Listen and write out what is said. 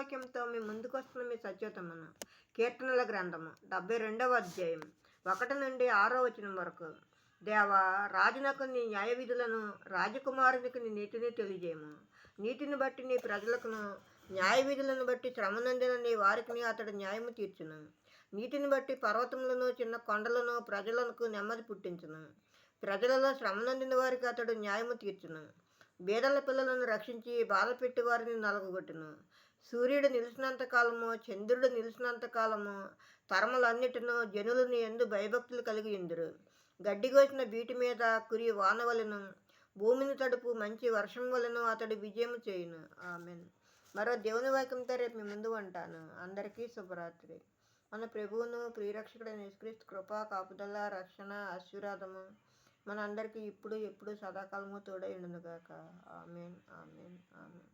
వాక్యంతో మీ ముందుకు వస్తున్న మీ సత్యోతమను. కీర్తనల గ్రంథము 72వ అధ్యాయం 1 నుండి 6వ వచనం వరకు. దేవా, రాజునకు నీ న్యాయ విధులను, రాజకుమారునికి నీ నీతిని తెలియజేయము. నీతిని బట్టి నీ ప్రజలకును, న్యాయ విధులను బట్టి శ్రమనందిన నీ వారికి అతడు న్యాయము తీర్చును. నీతిని బట్టి పర్వతములను, చిన్న కొండలను ప్రజలకు నెమ్మది పుట్టించును. ప్రజలలో శ్రమనందిన వారికి అతడు న్యాయము తీర్చును. బీదల పిల్లలను రక్షించి బాధపెట్టి వారిని నలగొట్టును. సూర్యుడు నిలిచినంత కాలము, చంద్రుడు నిలిచినంత కాలము తరములన్నిటిను జనులను ఎందు భయభక్తులు కలిగి ఉందురు. గడ్డిగోసిన బీటి మీద కురి వాన వలెను, భూమిని తడుపు మంచి వర్షం వలెను అతడు విజయం చేయును. ఆమెన్. మరో దేవుని వాక్యంతో రేపు మీ ముందు ఉంటాను. అందరికీ శుభరాత్రి. మన ప్రభువును ప్రియరక్షకుడైన యేసుక్రీస్తు కృప, కాపుదల, రక్షణ, ఆశీర్వాదము మన అందరికీ ఇప్పుడు ఎప్పుడు సదాకాలము తోడై ఉండునుగాక. Amen, amen, amen.